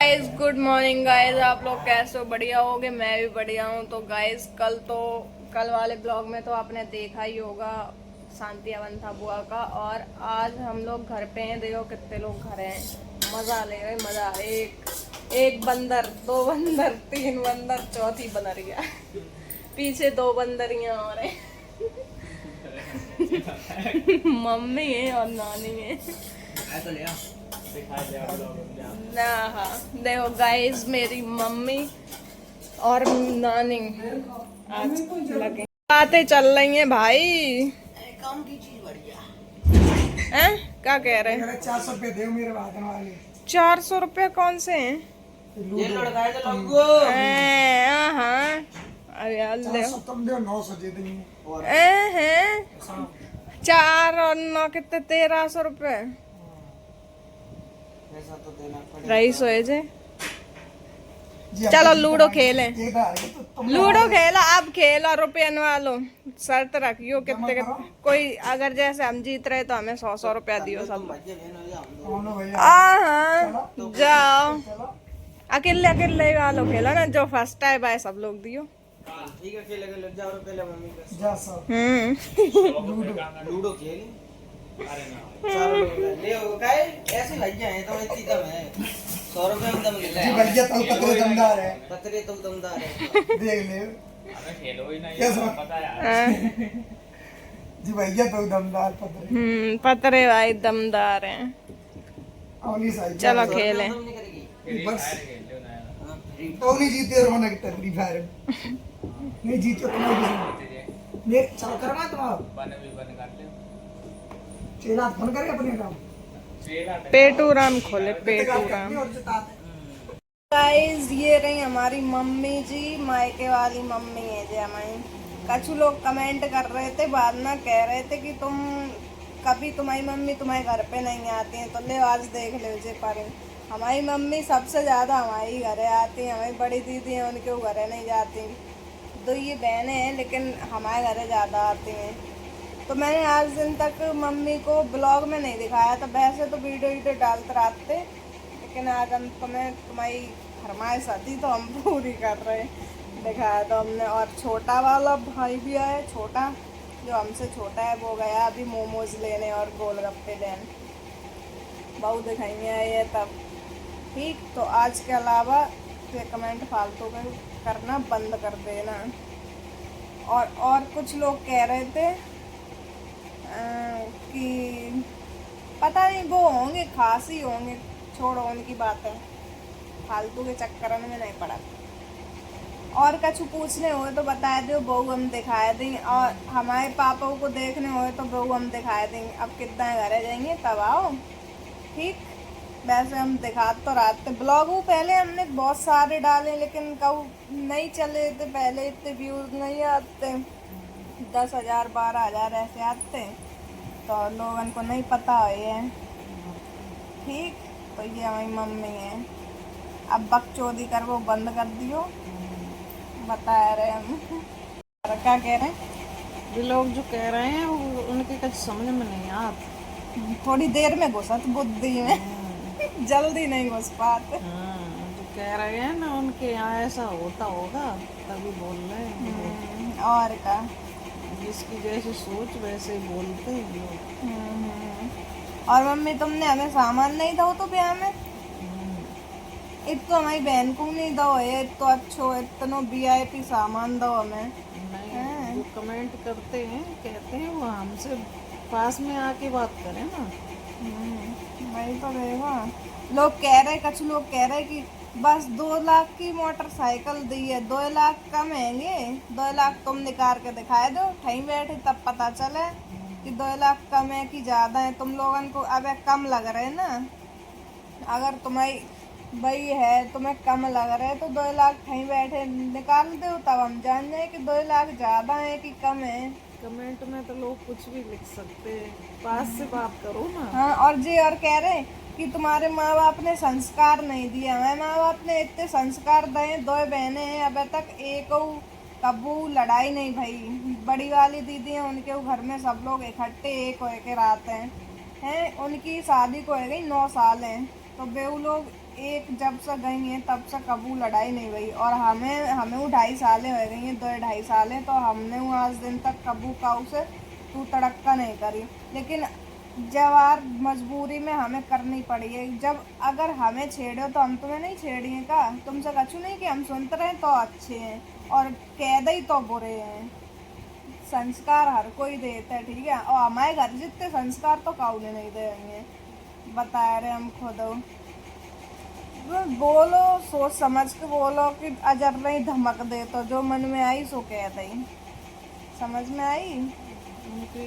Guys good morning guys, आप लोग कैसे हो? बढ़िया होगे? मैं भी बढ़िया हूँ। तो गाइस कल वाले ब्लॉग में तो आपने देखा ही होगा शांति अवंथा बुआ का। और आज हम लोग घर पे हैं। देखो कितने लोग घर हैं, मजा ले रहे मजा। एक बंदर, दो बंदर, तीन बंदर, चौथी बनरिया पीछे दो बंदरियां और हैं मम्मी है और नानी है ना। हाँ देखो गाइस, मेरी मम्मी और नानी आज लगे बातें चल रही हैं भाई। काम की चीज बढ़िया हैं? क्या कह रहे हैं? 400 रुपये दे मेरे भागन वाले। 400 रुपये कौन से हैं? ये लड़का है तो लगो। हाँ अरे यार ले तुम दो 900 दे देंगे। हैं 4 और 9 कितने? 1300 रुपये पैसा तो देना पड़ेगा। रईस होए जे। चलो लूडो खेलें। लूडो खेला, अब खेला रुपये वालो। शर्त रखियो कितने कोई अगर जैसे हम जीत रहे तो हमें 100 रुपया दियो सब। हाँ जाओ, अकेले अकेले वालो खेला ना, जो फर्स्ट है भाई सब लोग दियो। ठीक है खेलेगा, लग जाओ पहले मम्मी का जा सब लूडो खेल। अरे ना चार लोग ले हो गए ऐसे लग जाए तो इतनी दम है। 100 रुपए में दम ले ले जी भैया तो पतरे दमदार है। पतरे तो दमदार है। देख ले हमें खेलो ही नहीं, कैसा? पता यार। जी भैया तो दमदार पतरे। पतरे भाई दमदार हैं। औनी साइड चलो खेलें। बस औनी जीते रोना की फ्री फायर नहीं जीतो तुम्हारी ने चल करना तुम बन भी बन कर ले। चेला फोन करके अपने काम पेटू राम खोले, पेटू राम। और जिता गाइस ये रही हमारी मम्मी जी, मायके वाली मम्मी है जी हमारी। कछु लोग कमेंट कर रहे थे, बाद में कह रहे थे कि तुम कभी तुम्हारी मम्मी तुम्हारे घर पे नहीं आती हैं। तो ले आज देख लो जी, पर हमारी मम्मी सबसे ज़्यादा हमारी घरे आती हैं। हमारी बड़ी दीदी हैं, उनके घरे नहीं जाती। दो ये बहनें हैं लेकिन हमारे घरे ज़्यादा आती हैं। तो मैंने आज दिन तक मम्मी को ब्लॉग में नहीं दिखाया था, वैसे तो वीडियो डालते रहते, लेकिन आज हम तुम्हारी फरमाइश आती तो हम पूरी कर रहे दिखाया तो हमने। और छोटा वाला भाई भी आया, छोटा जो हमसे छोटा है वो गया अभी मोमोज लेने और गोलगप्पे लेने। बहू दिखाएंगे आए तब। ठीक, तो आज के अलावा ये कमेंट फालतू में करना बंद कर देना। और कुछ लोग कह रहे थे कि पता नहीं वो होंगे खास ही होंगे, छोड़ो उनकी बातें, फालतू के चक्कर में नहीं पड़ा। और कछु पूछने हुए तो बता दो, बहू हम दिखाए देंगे। और हमारे पापा को देखने हुए तो बहू हम दिखाए देंगे। अब कितना घर जाएंगे तब आओ। ठीक, वैसे हम दिखा तो रहते ब्लॉग वो पहले हमने बहुत सारे डाले, लेकिन कहूँ नहीं चले थे पहले, इतने व्यूज़ नहीं आते। 10,000 12,000 ऐसे आते, तो लोगों को नहीं पता है। ठीक, तो ये हमारी मम्मी है। अब बकचोदी कर वो बंद कर दियो, बता रहे हम। और क्या कह रहे हैं? ये लोग जो कह रहे हैं वो उनके कुछ समझ में नहीं आता। थोड़ी देर में घुसत बुद्धि में जल्दी नहीं घुस पाते। जो कह रहे हैं ना उनके यहाँ ऐसा होता होगा तभी बोल रहे हैं। और क्या, जिसकी जैसी सोच वैसे ही बोलते हैं लोग। और मम्मी तुमने हमें सामान नहीं दो तो ब्याह में इत तो हमारी बहन को नहीं दो है, तो अच्छो इतना VIP सामान दो हमें। नहीं, जो कमेंट करते हैं कहते हैं वो हमसे पास में आके बात करें ना। वही तो देखो, लोग कह रहे, कुछ लोग कह रहे कि बस 2 लाख की मोटरसाइकिल दी है, 2 लाख कम हैंगे। 2 लाख तुम निकाल के दिखाए दो, ठहीं बैठे तब पता चले कि 2 लाख कम है कि ज़्यादा है। तुम लोगों को अब कम लग रहे ना, अगर तुम्हारी वही है तुम्हें कम लग रहा है तो 2 लाख ठहीं बैठे निकाल दो, तब हम जान जाए कि 2 लाख ज़्यादा है कि कम है। कमेंट में तो लोग कुछ भी लिख सकते हैं, पास से बात करो ना। हाँ, और जी और कह रहे कि तुम्हारे माँ बाप ने संस्कार नहीं दिया। हमारे माँ बाप ने इतने संस्कार दिए, 2 बहनें हैं, अब तक एक कबू लड़ाई नहीं भई। बड़ी वाली दीदी है, उनके घर में सब लोग इकट्ठे एक हो के रहते हैं। उनकी शादी को हो गई 9 साल हैं, तो वे लोग एक जब से गई हैं तब से कबू लड़ाई नहीं हुई, और हमें वो 2.5 सालें हो गई हैं, 2-2.5 सालें, तो हमने वो आज दिन तक कबू काऊ से तू तड़क्का नहीं करी। लेकिन जवार मजबूरी में हमें करनी पड़ी है। जब अगर हमें छेड़ो तो हम तुम्हें नहीं छेड़िए का? तुमसे कछू नहीं कि हम सुनते रहे तो अच्छे हैं और कह दई तो बुरे हैं। संस्कार हर कोई देता है, ठीक है, और हमारे घर जितने संस्कार तो काऊ ने नहीं देंगे, बता रहे हम खुद। बोलो सोच समझ के बोलो कि अजर नहीं धमक दे, तो जो मन में आई सो कह दई। समझ में आई? उनके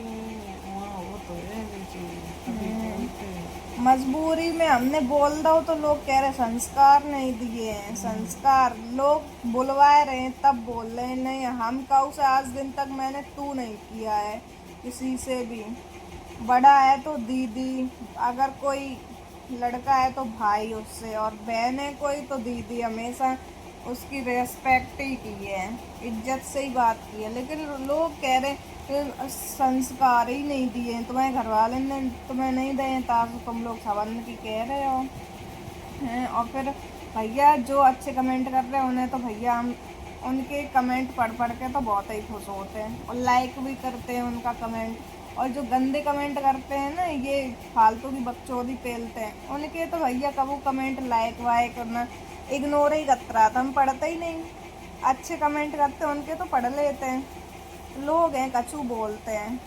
वहाँ वो तो है भी चीज़, कभी बोलते हैं। मजबूरी में हमने बोल दो तो लोग कह रहे संस्कार नहीं दिए हैं। संस्कार लोग बुलवाए रहे हैं तब बोल रहे हैं। नहीं, हम काऊ से आज दिन तक मैंने तू नहीं किया है किसी से भी। बड़ा है तो दीदी, अगर कोई लड़का है तो भाई उससे, और बहन है कोई तो दीदी। हमेशा उसकी रेस्पेक्ट ही की है, इज्जत से ही बात की है। लेकिन लोग कह रहे संस्कार ही नहीं दिए, तुम्हारे घर वाले ने तुम्हें नहीं दिए, ताकि तुम लोग संबंध की कह रहे हो हैं। और फिर भैया जो अच्छे कमेंट कर रहे हैं उन्हें तो भैया हम उनके कमेंट पढ़ के तो बहुत ही खुश होते हैं और लाइक भी करते हैं उनका कमेंट। और जो गंदे कमेंट करते हैं ना, ये फालतू की बकचोदी पेलते हैं, उनके तो भैया कबू कमेंट लाइक वाइक करना इग्नोर ही करता था, हम पढ़ते ही नहीं। अच्छे कमेंट करते हैं उनके तो पढ़ लेते हैं। लोग हैं कछू बोलते हैं,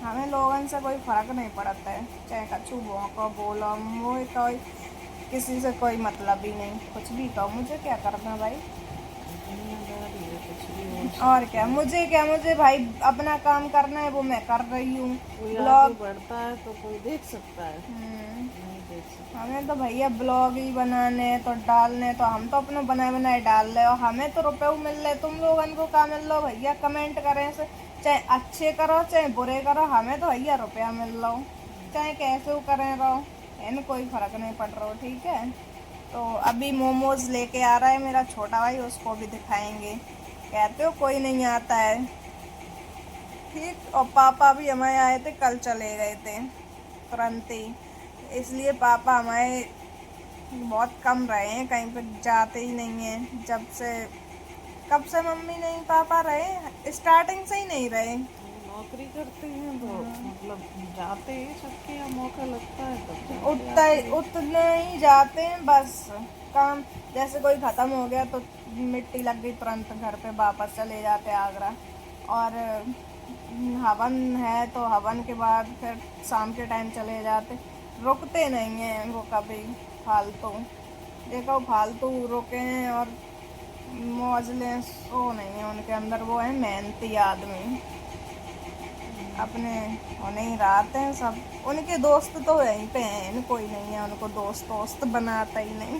हमें लोगों से कोई फर्क नहीं पड़ता है, चाहे कछू भौंको बोलो, मुझे कोई किसी से कोई मतलब ही नहीं। कुछ भी कहो, मुझे क्या करना भाई, दुनियादारी है, कुछ भी हो। और क्या मुझे भाई अपना काम करना है, वो मैं कर रही हूँ। कोई आगे ब्लॉग बढ़ता है तो कोई देख सकता है, नहीं देख सकता। हमें तो भैया ब्लॉग ही बनाने तो डालने, तो हम तो अपने बनाए डाल रहे, और हमें तो रुपये मिल रहे। तुम लोगों को क्या मिल रहा भैया? कमेंट करें से चाहे अच्छे करो चाहे बुरे करो, हमें तो भैया रुपया मिल रहा हो, चाहे कैसे वो करें रहो, इन्हें कोई फर्क नहीं पड़ रहा हो, ठीक है। तो अभी मोमोज लेके आ रहा है मेरा छोटा भाई, उसको भी दिखाएंगे। कहते हो कोई नहीं आता है, ठीक। और पापा भी हमारे आए थे, कल चले गए थे तुरंत ही, इसलिए पापा हमारे बहुत कम रहे हैं, कहीं पर जाते ही नहीं हैं। कब से मम्मी नहीं पापा रहे, स्टार्टिंग से ही नहीं रहे। नौकरी करते हैं तो मतलब जाते हैं, सबके यहाँ मौका लगता है तब उतने ही जाते हैं बस। काम जैसे कोई ख़त्म हो गया तो मिट्टी लग गई, तुरंत घर पे वापस चले जाते आगरा। और हवन है तो हवन के बाद फिर शाम के टाइम चले जाते, रुकते नहीं हैं वो कभी फालतू। देखो फालतू रुके हैं और मौजले सो नहीं है उनके अंदर, वो है मेहनती आदमी, अपने उन्हें ही रहते हैं सब। उनके दोस्त तो यहीं पे हैं, कोई नहीं है उनको दोस्त बनाता ही नहीं।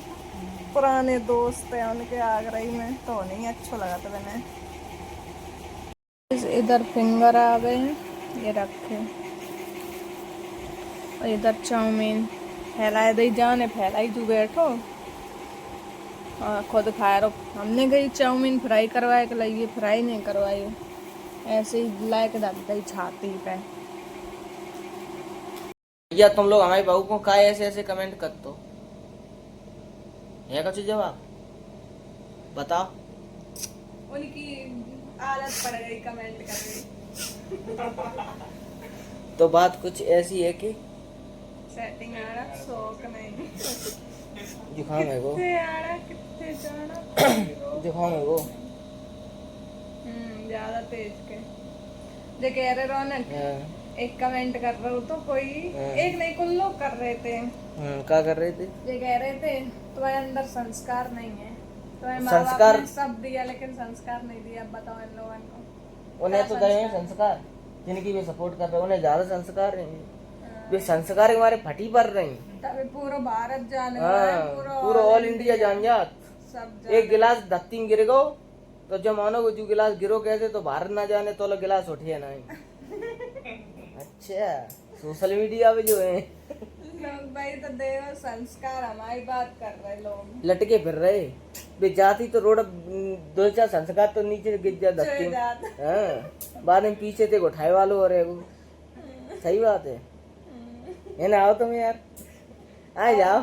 पुराने दोस्त हैं उनके आगरा ही में, तो नहीं अच्छा लगा था मैंने। इधर फिंगर आ गए हैं, ये रखे, और इधर चाउमीन फैलाए दई जाने, फैलाई तू बैठो और खुद खाए रहो। हमने गई चाउमीन फ्राई करवाए के लिए, फ्राई नहीं करवाई, ऐसे ही लायक रख दी छाती पे। भैया तुम लोग हमारे बहू को काहे ऐसे ऐसे कमेंट कर दो, है कुछ जवाब बताओ। उनकी आदत पड़ गई कमेंट करने, तो बात कुछ ऐसी है कि सेटिंग आ रहा, शौक नहीं, जुकाम है वो, कितने जाना जुकाम है वो, ज्यादा तेज के। जो कह रहे रौनक, एक कमेंट कर रहा हूँ तो कोई एक नहीं कुल लोग कर रहे थे। क्या कर रहे थे? ये कह रहे थे तुम्हारे अंदर संस्कार नहीं है, तुम्हारे माँ बाप संस्कार ने सब दिया लेकिन संस्कार नहीं दिया। अब बताओ इन लोगों को, उन्हें तो गए हैं संस्कार, जिनकी वे सपोर्ट कर रहे हैं उन्हें ज्यादा संस्कार नहीं, वे संस्कार हमारे फटी पर रही, तभी पूरा भारत जाने, पूरा ऑल इंडिया जान जात। सब एक गिलास धरती में गिर गो तो जो मानो जो गिलास गिरो कैसे तो भारत ना जाने तो लोग गिलास उठिए नहीं। अच्छा सोशल मीडिया पे जो है लोग भाई तो देखो संस्कार, हमारी बात कर रहे लोग, लटके फिर रहे, वे जाती तो रोड 2-4 संस्कार तो नीचे गिर जा धरती में, हाँ बाद में पीछे थे उठाए वालों, और सही बात है ना। आओ तुम यार, आ जाओ,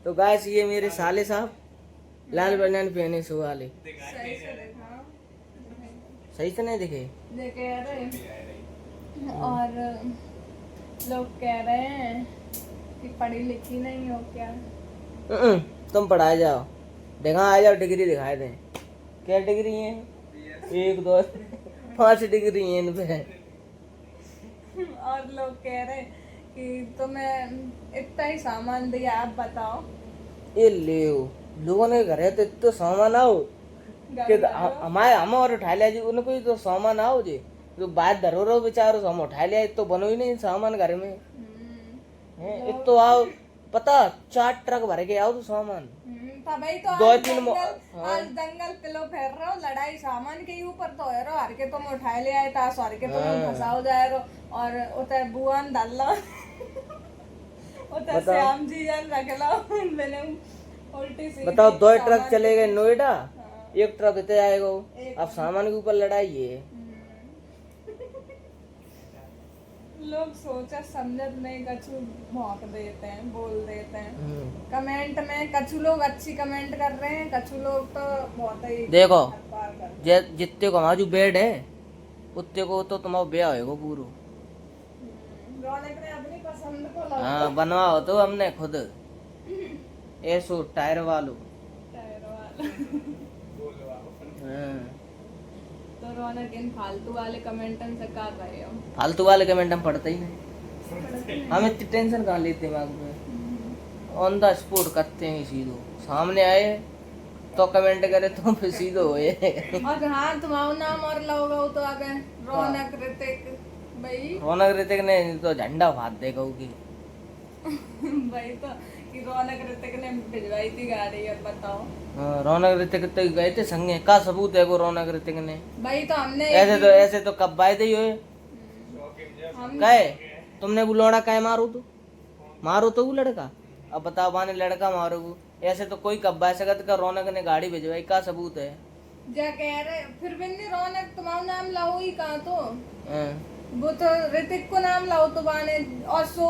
तो गाइस ये मेरे साले साहब लाल बनियान पहने सो वाले सही से देखा सही से नहीं दिखे। ये कह रहे और लोग कह रहे हैं कि पढ़ी लिखी नहीं हो क्या। तुम पढ़ाए जाओ, देखा आ जाओ डिग्री दिखाए दें। क्या डिग्री है? 1 2 5 डिग्री है इन पे। और लोग कह रहे कि तुम्हें इतना ही सामान दिया, आप बताओ। ये ले लोगों ने घर है तो इतना सामान आओ कि हमारे हम और उठा लिया जी, उनको ही तो सामान आओ जी, तो बात धरो रहो बेचारो, हम उठा लिया तो बनो ही नहीं सामान घर में है। एक तो आओ पता 4 ट्रक भर के आओ तो सामान तभी तो दो आज तीन आज दंगल पिलो फेर रहे हो, लड़ाई सामान के ऊपर तो है रो, हर के तुम उठा ले आए तास, हर के तुम फंसाओ जाए रो, और उते बुआन डाल लो उते श्याम जी जान रख लो मैंने उल्टी सी। बताओ 2 ट्रक चले गए नोएडा, 1 ट्रक इतने आएगा, अब सामान के ऊपर लड़ाई है। लोग सोचा समझत नहीं, कछु भौंक देते हैं, बोल देते हैं कमेंट में। कछु लोग अच्छी कमेंट कर रहे हैं, कछु लोग तो बहुत ही देखो अखबार कर। जितने को हमारा जो बेड है उतने को तो तुम्हारा ब्याह होगा पूरा। रौनक ने अपनी पसंद को लगा हाँ बनवाओ तो हमने खुद ऐसो टायर वालो। टायर वाला। हाँ। तो रौनक इन फालतू वाले कमेंटन से कर रहे हो। फालतू वाले कमेंट हम पढ़ते ही नहीं, हम इतनी टेंशन कहाँ लेते दिमाग में, ऑन द स्पॉट करते हैं सीधो, सामने आए तो कमेंट करे तो फिर सीधो होए। और हाँ तुम्हारा नाम और लोगे तो आगे रौनक ऋतिक भाई। रौनक ऋतिक ने तो झंडा फाड़ दे कहू की। भाई तो कि रौनक ऋतिक ने भिजवाई थी गाड़ी, अब बताओ। हाँ, रौनक ऋतिक तो गए थे संगे, का सबूत है वो रौनक ऋतिक ने? भाई तो हमने ऐसे तो कब बाय दे हुए हम कहे तुमने वो लौड़ा कहे मारो तो वो लड़का, अब बताओ माने लड़का मारो, ऐसे तो कोई कब बाय सकत का रौनक ने गाड़ी भिजवाई, का सबूत है? जा कह रहे फिर भी नहीं रौनक तुम्हारा नाम लाओ ही कहाँ तो हाँ। वो तो ऋतिक को नाम लाओ तो बाने। और सो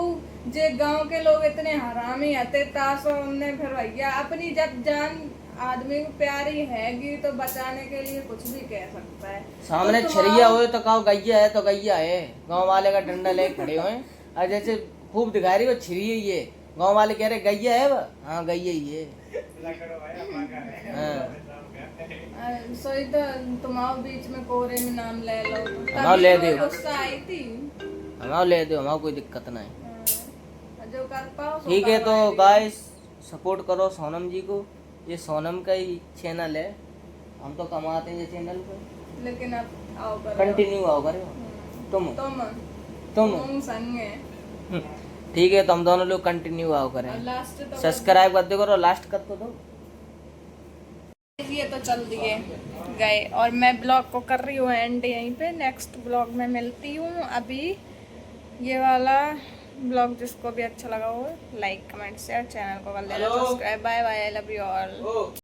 जे गांव के लोग इतने हरामी आते तासो हमने फिर भैया अपनी जब जान आदमी को प्यारी हैगी तो बचाने के लिए कुछ भी कह सकता है। सामने तो छरिया हो तो कहो गैया है तो गैया है, गांव वाले का डंडा ले खड़े हुए और जैसे खूब दिखा रही वो छिरी ही है, गांव वाले कह रहे गैया है वो, हाँ गैया ही है। हाँ। सोई तो तुम्हारे बीच में कोरे में नाम ले लो, हाँ, ले दो। गुस्सा आई थी। हमारा ले दो, हमारा कोई दिक्कत नहीं। हाँ, जो कर पाओ सो ठीक है तो करवाएंगे। गाइस सपोर्ट करो सोनम जी को, ये सोनम का ही चैनल है, हम तो कमाते हैं ये चैनल पे, लेकिन अब आओ करो कंटिन्यू आओ करो तुम तुम संग है। ठीक है तो हम दोनों लोग कंटिन्यू आओ करें, और लास्ट तो सब्सक्राइब कर दो करो, लास्ट कर तो दो। ये तो चल दिए गए और मैं ब्लॉग को कर रही हूँ एंड यहीं पे, नेक्स्ट ब्लॉग में मिलती हूँ। अभी ये वाला ब्लॉग जिसको भी अच्छा लगा हो लाइक कमेंट शेयर, चैनल को कर लेना subscribe. Bye bye, I love you all.